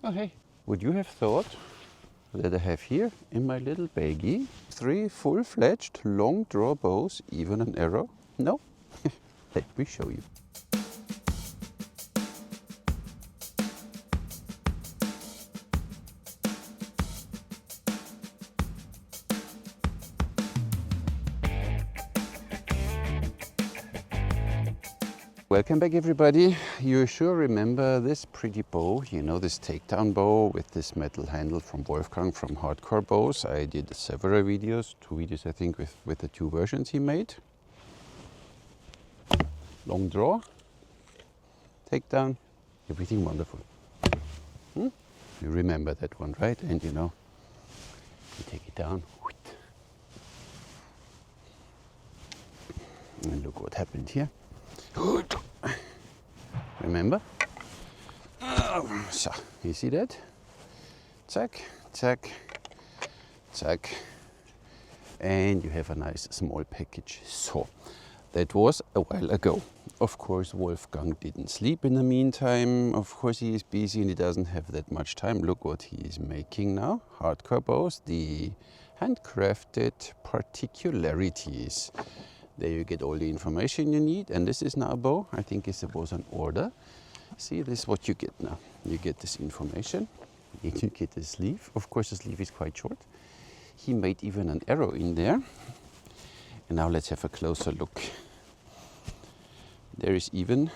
Oh hey, would you have thought that I have here in my little baggie 3 full-fledged long draw bows, even an arrow? No? Let me show you. Welcome back everybody. You sure remember this pretty bow, you know, this takedown bow with this metal handle from Wolfgang from HARD.CORE bows. I did several videos, 2 videos I think with the 2 versions he made. Long draw, takedown, everything wonderful. You remember that one, right? And you know, you take it down. And look what happened here. Remember? So, you see that? Zack, zack, zack. And you have a nice small package. So, that was a while ago. Of course, Wolfgang didn't sleep in the meantime. Of course, he is busy and he doesn't have that much time. Look what he is making now. HARD.CORE bows, the handcrafted particularities. There you get all the information you need, and this is now a bow. I think it was an order. See, this is what you get now. You get this information, you get the sleeve. Of course, the sleeve is quite short. He made even an arrow in there. And now let's have a closer look. There is he even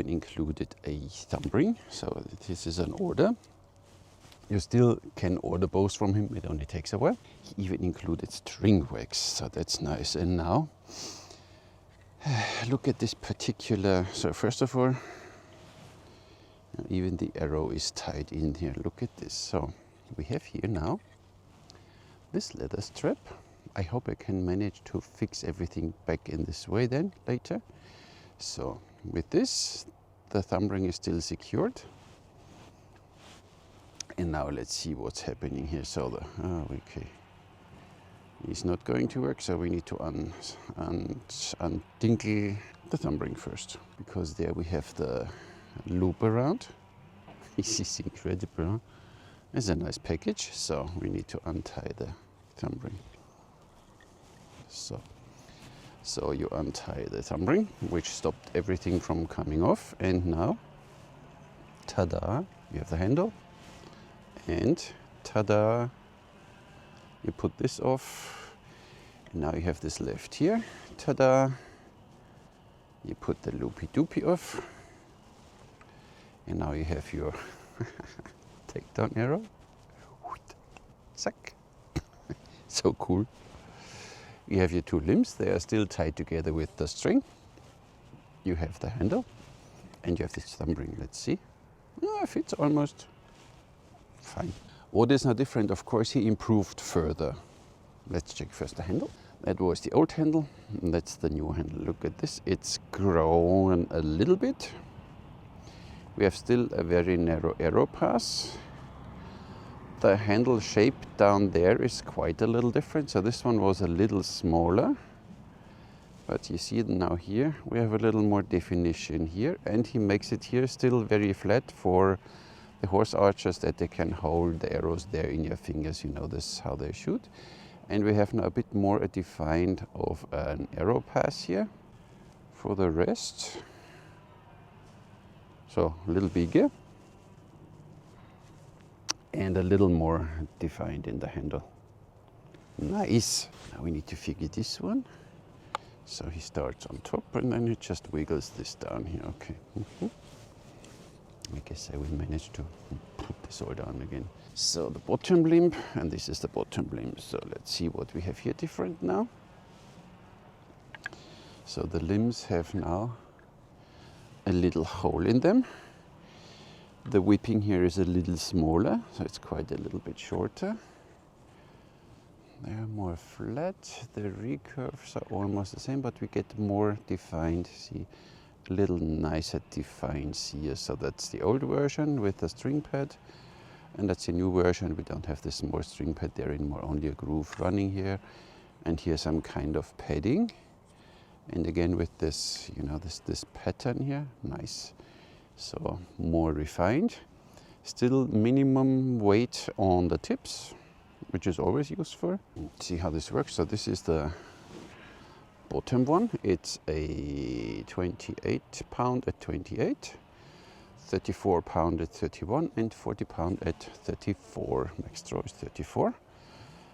included a thumb ring. So this is an order. You still can order bows from him, it only takes a while. He even included string wax, so that's nice. And now, look at this particular, so first of all, even the arrow is tied in here. Look at this. So we have here now this leather strap. I hope I can manage to fix everything back in this way then later. So with this, the thumb ring is still secured. And now let's see what's happening here. So okay, it's not going to work, so we need to undinkle the thumb ring first, because there we have the loop around. This is incredible, huh? It's a nice package, so we need to untie the thumb ring. So you untie the thumb ring, which stopped everything from coming off, and now, ta-da, you have the handle. And ta-da, you put this off, and now you have this left here, ta-da, you put the loopy-doopy off, and now you have your takedown arrow, zack, so cool. You have your 2 limbs, they are still tied together with the string. You have the handle, and you have this thumb ring, let's see. Oh, it fits almost fine. What is now different, of course, he improved further. Let's check first the handle. That was the old handle, and that's the new handle. Look at this, it's grown a little bit. We have still a very narrow arrow pass. The handle shape down there is quite a little different. So this one was a little smaller, but you see now here, we have a little more definition here, and he makes it here still very flat for the horse archers, that they can hold the arrows there in your fingers. You know, this is how they shoot. And we have now a bit more defined of an arrow pass here. For the rest, so a little bigger and a little more defined in the handle. Nice. Now we need to figure this one. So he starts on top and then he just wiggles this down here. Okay. I guess I will manage to put this all down again. So the bottom limb, and this is the bottom limb. So let's see what we have here different now. So the limbs have now a little hole in them. The whipping here is a little smaller, so it's quite a little bit shorter. They are more flat. The recurves are almost the same, but we get more defined. See, a little nicer defined here. So that's the old version with the string pad, and that's the new version. We don't have this more string pad there anymore, only a groove running here, and here some kind of padding. And again with this, you know, this pattern here, nice. So more refined. Still minimum weight on the tips, which is always useful. See how this works. So this is the bottom one. It's a 28 pound at 28, 34 pound at 31, and 40 pound at 34. Max throw is 34.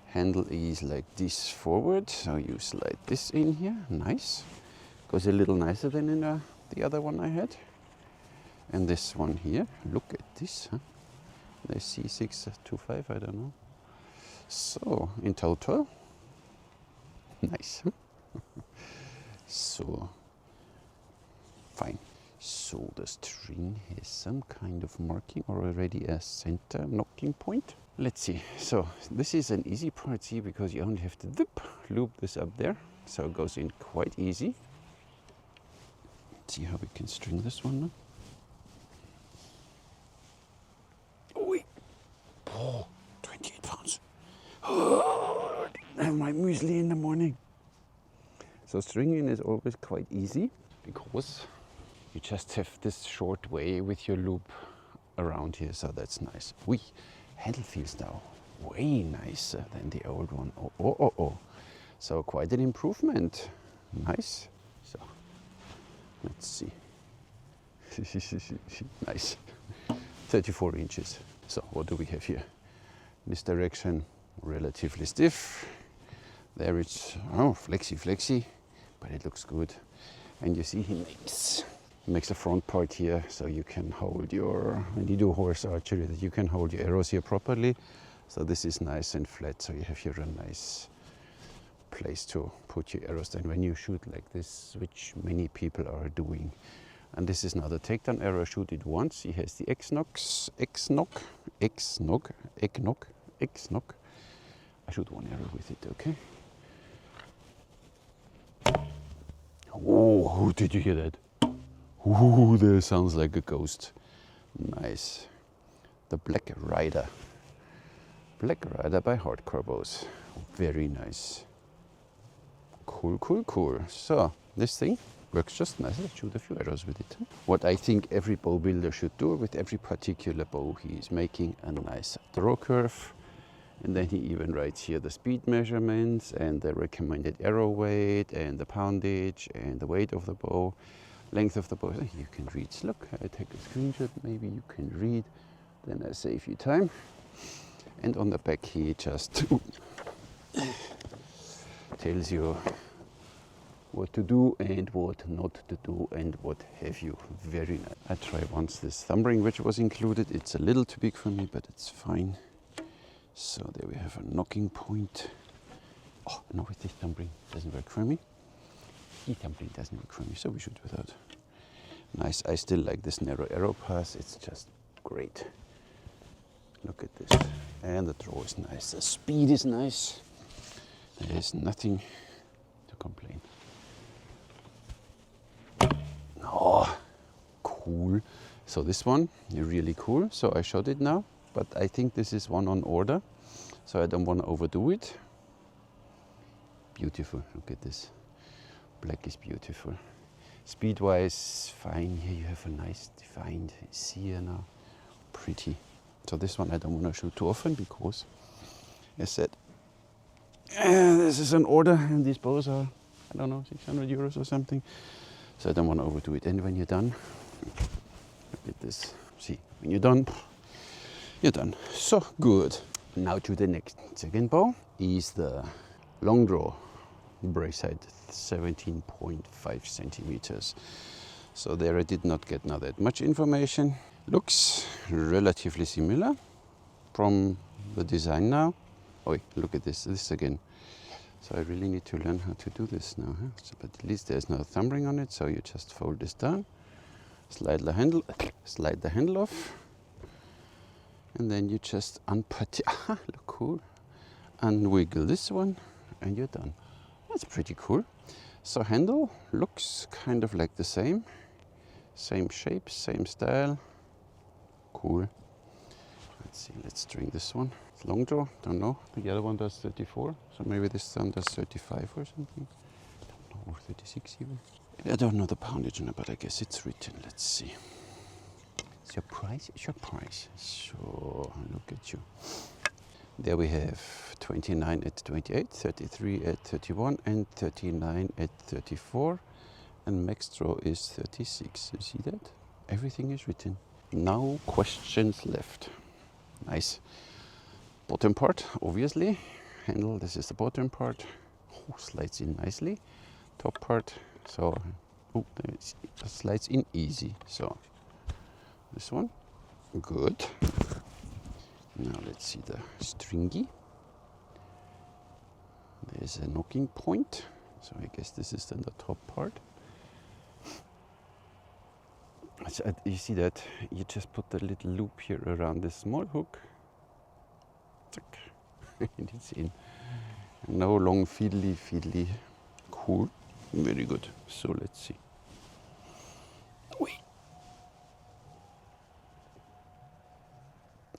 Handle is like this forward, so you slide this in here. Nice. Goes a little nicer than in the other one I had. And this one here, look at this. Huh? The C625, I don't know. So in total, nice. Huh? So fine. So the string has some kind of marking or already a center knocking point. Let's see. So this is an easy part, see, because you only have to loop this up there. So it goes in quite easy. Let's see how we can string this one now. Oh, 28 pounds. Oh, I have my muesli in the morning. So stringing is always quite easy because you just have this short way with your loop around here, so that's nice. Handle feels now way nicer than the old one. Oh. So quite an improvement. Nice. So let's see. Nice. 34 inches. So what do we have here? This direction relatively stiff. There it's flexy, but it looks good. And you see he makes a front part here, so you can hold when you do horse archery, that you can hold your arrows here properly. So this is nice and flat, so you have here a nice place to put your arrows then when you shoot like this, which many people are doing. And this is now the takedown arrow. Shoot it once. He has the X-knock. I shoot one arrow with it, okay? Oh, did you hear that? Ooh, that sounds like a ghost. Nice. The Black Rider. Black Rider by HARD.CORE.BOWS. Very nice. Cool. So, this thing works just nice. Let's shoot a few arrows with it. What I think every bow builder should do with every particular bow, he is making a nice draw curve. And then he even writes here the speed measurements and the recommended arrow weight and the poundage and the weight of the bow, length of the bow. You can read. Look, I take a screenshot, maybe you can read. Then I save you time. And on the back he just tells you what to do and what not to do and what have you. Very nice. I tried once this thumb ring which was included. It's a little too big for me, but it's fine. So there we have a knocking point. Oh no, with this thumb ring doesn't work for me. The thumb ring doesn't work for me, so we shoot without. Nice. I still like this narrow arrow pass. It's just great. Look at this. And the draw is nice. The speed is nice. There is nothing to complain. Oh, cool. So this one is really cool. So I shot it now, but I think this is one on order. So I don't want to overdo it. Beautiful. Look at this. Black is beautiful. Speed-wise, fine. Here you have a nice defined sear now. Pretty. So this one I don't want to shoot too often because, as said, this is an order and these bows are, I don't know, 600 euros or something. So I don't want to overdo it. And when you're done, look at this. See, when you're done, you're done. So good. Now to the next. Second bow is the long draw brace height, 17.5 centimeters. So there I did not get now that much information. Looks relatively similar from the design now. Oh, look at this again. So I really need to learn how to do this now. Huh? So, but at least there's no thumb ring on it, so you just fold this down, slide the handle off, and then you just unput. Look cool. Unwiggle this one, and you're done. That's pretty cool. So handle looks kind of like the same shape, same style. Cool. Let's see, let's string this one. It's long draw, don't know. The other one does 34, so maybe this one does 35 or something. I don't know, or 36 even. I don't know the poundage on it, but I guess it's written. Let's see. Surprise, surprise. So look at you. There we have 29 at 28, 33 at 31, and 39 at 34. And max draw is 36. You see that? Everything is written. No questions left. Nice. Bottom part, obviously. Handle, this is the bottom part. Oh, slides in nicely. Top part, so it slides in easy. So this one, good. Now let's see the stringy. There's a knocking point, so I guess this is then the top part. So you see that you just put the little loop here around this small hook, and it's in. No long fiddly. Cool, very good. So let's see.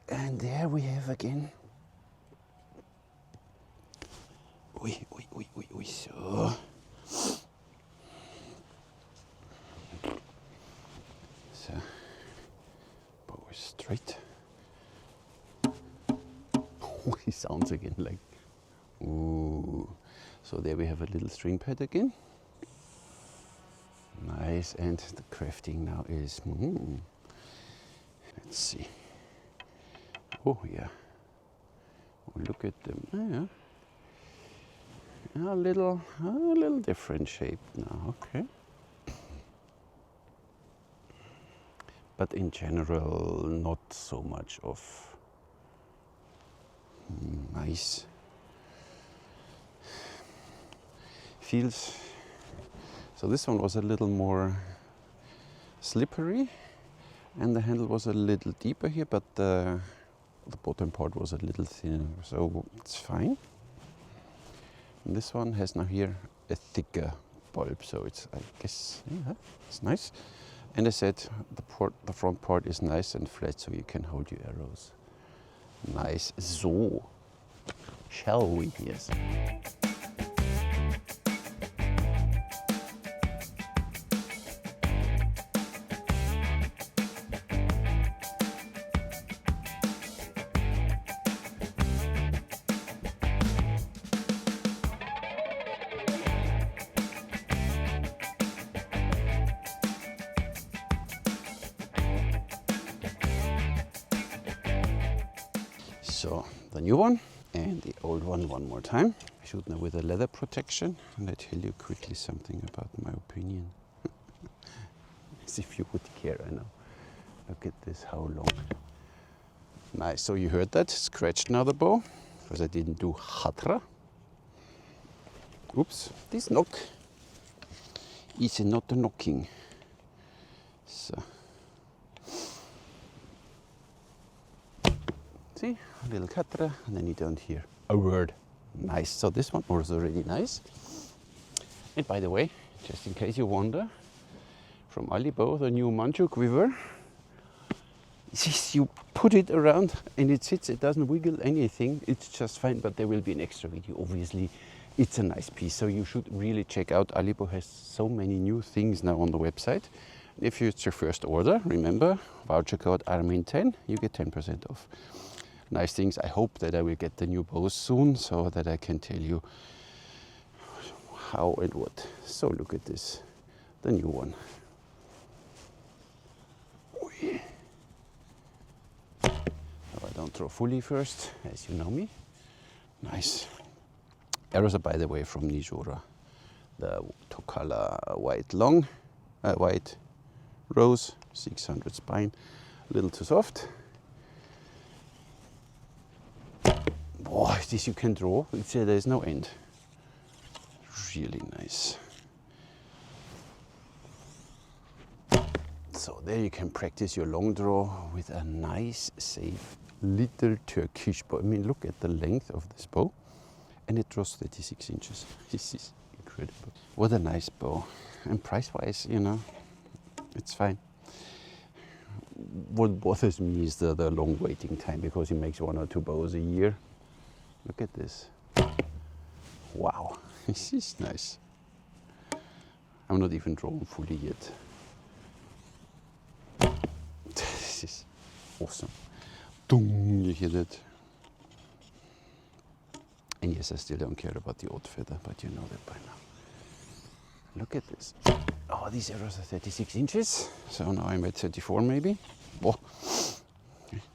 And there we have again. So. So, bow is straight. It sounds again like, ooh. So there we have a little string pad again. Nice, and the crafting now is, let's see. Oh yeah, look at them. Yeah. A little different shape now. Okay. But in general, not so much of nice. Feels. So this one was a little more slippery, and the handle was a little deeper here, but the bottom part was a little thinner, so it's fine. And this one has now here a thicker bulb, so it's, I guess, yeah, it's nice. And I said the front part is nice and flat, so you can hold your arrows. Nice. So, shall we? Yes. So the new one and the old one more time. I shoot now with a leather protection, and I tell you quickly something about my opinion. As if you would care, I know. Look at this, how long. Nice, so you heard that, scratched now the bow, because I didn't do hatra. Oops, this knock is not a knocking. So. See, a little hatra, and then you don't hear a word. Nice, so this one was already nice. And by the way, just in case you wonder, from Alibow, the new Manchu quiver, you put it around and it sits, it doesn't wiggle anything, it's just fine, but there will be an extra video, obviously. It's a nice piece, so you should really check out. Alibow has so many new things now on the website. If it's your first order, remember, voucher code ARMIN10, you get 10% off. Nice things. I hope that I will get the new bows soon, so that I can tell you how and what. So look at this, the new one. So I don't throw fully first, as you know me. Nice. Arrows are, by the way, from Nijora. The Tokala white long, white rose, 600 spine, a little too soft. Oh, this you can draw, there's no end. Really nice. So there you can practice your long draw with a nice, safe, little Turkish bow. I mean, look at the length of this bow. And it draws 36 inches. This is incredible. What a nice bow. And price-wise, you know, it's fine. What bothers me is the long waiting time, because he makes 1 or 2 bows a year. Look at this. Wow, this is nice. I'm not even drawn fully yet. This Awesome. Dong, you hear that? And yes, I still don't care about the odd feather, but you know that by now. Look at this. Oh, these arrows are 36 inches. So now I'm at 34 maybe. Oh.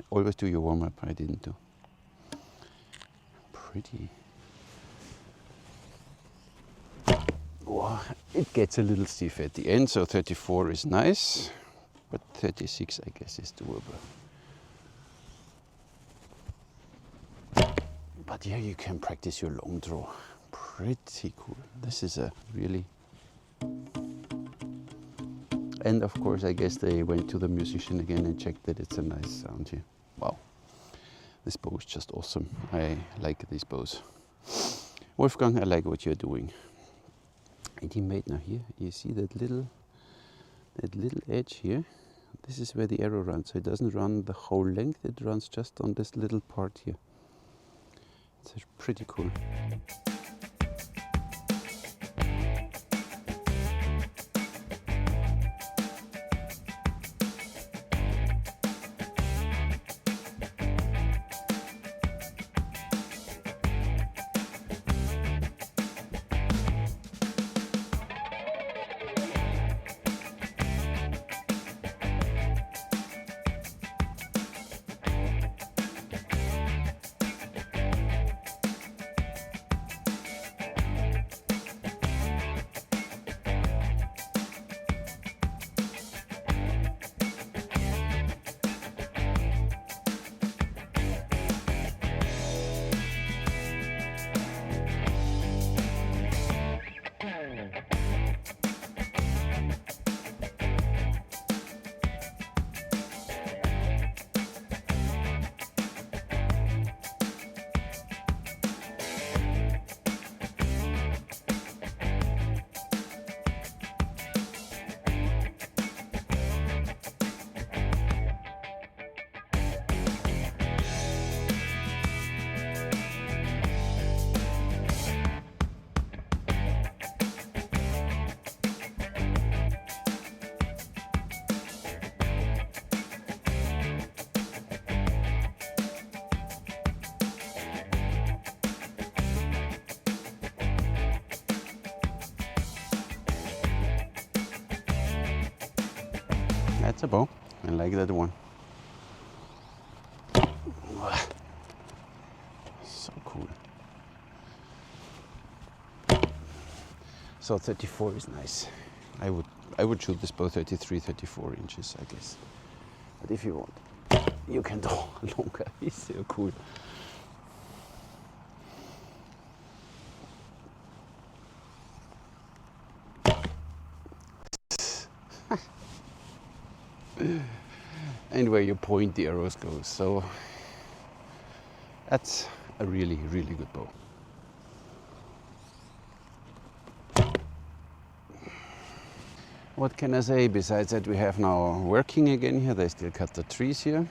Always do your warm up. I didn't do. Pretty. Oh, it gets a little stiff at the end, so 34 is nice, but 36 I guess is doable. But here you can practice your long draw. Pretty cool. This is a really... And of course, I guess they went to the musician again and checked that it's a nice sound here. Wow. This bow is just awesome. I like these bows. Wolfgang, I like what you're doing. And he made now here, you see that little edge here? This is where the arrow runs. So it doesn't run the whole length, it runs just on this little part here. It's pretty cool. That's a bow. I like that one. So cool. So 34 is nice. I would shoot this bow 33, 34 inches, I guess. But if you want, you can draw longer. It's so cool. And where you point the arrows goes. So that's a really, really good bow. What can I say besides that we have now working again here? They still cut the trees here.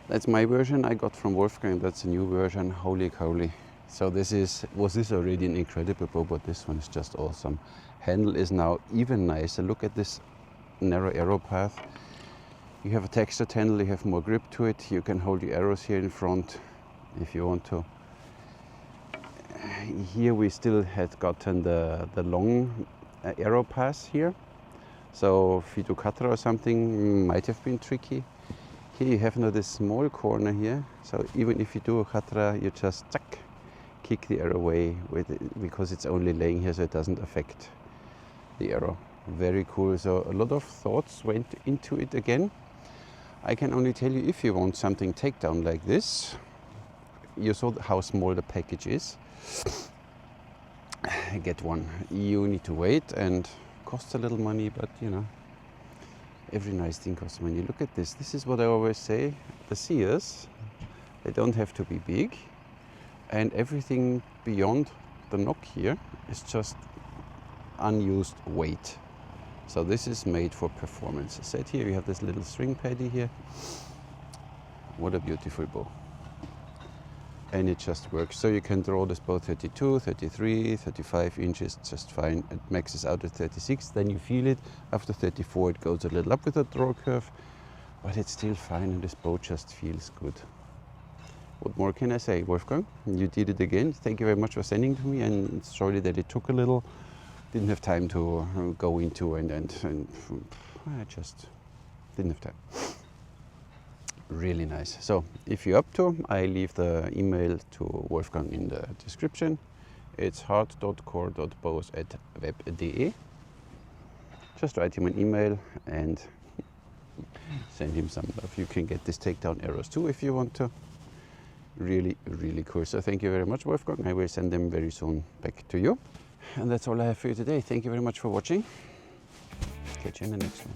That's my version I got from Wolfgang. That's a new version. Holy cow. So was this already an incredible bow, but this one is just awesome. Handle is now even nicer. Look at this narrow arrow path. You have a textured handle, you have more grip to it. You can hold your arrows here in front if you want to. Here we still had gotten the long arrow pass here. So if you do katra or something, might have been tricky. Here you have now this small corner here. So even if you do a katra, you just kick the arrow away with it, because it's only laying here, so it doesn't affect the arrow. Very cool. So a lot of thoughts went into it again. I can only tell you, if you want something takedown like this, you saw how small the package is. Get one. You need to wait and costs a little money, but you know, every nice thing costs money. Look at this. This is what I always say. The sears, they don't have to be big, and everything beyond the knock here is just unused weight. So this is made for performance. Set here, you have this little string paddy here. What a beautiful bow. And it just works. So you can draw this bow 32, 33, 35 inches, just fine. It maxes out at 36, then you feel it. After 34, it goes a little up with the draw curve. but it's still fine, and this bow just feels good. What more can I say, Wolfgang? You did it again. Thank you very much for sending to me, and sorry that it took a little. Didn't have time to go into and I just didn't have time. Really nice. So if you're up to, I leave the email to Wolfgang in the description. It's HARD.CORE.BOWS@web.de. Just write him an email and send him some love. You can get this takedown arrows too if you want to. Really, really cool. So thank you very much, Wolfgang. I will send them very soon back to you. And that's all I have for you today. Thank you very much for watching. Catch you in the next one.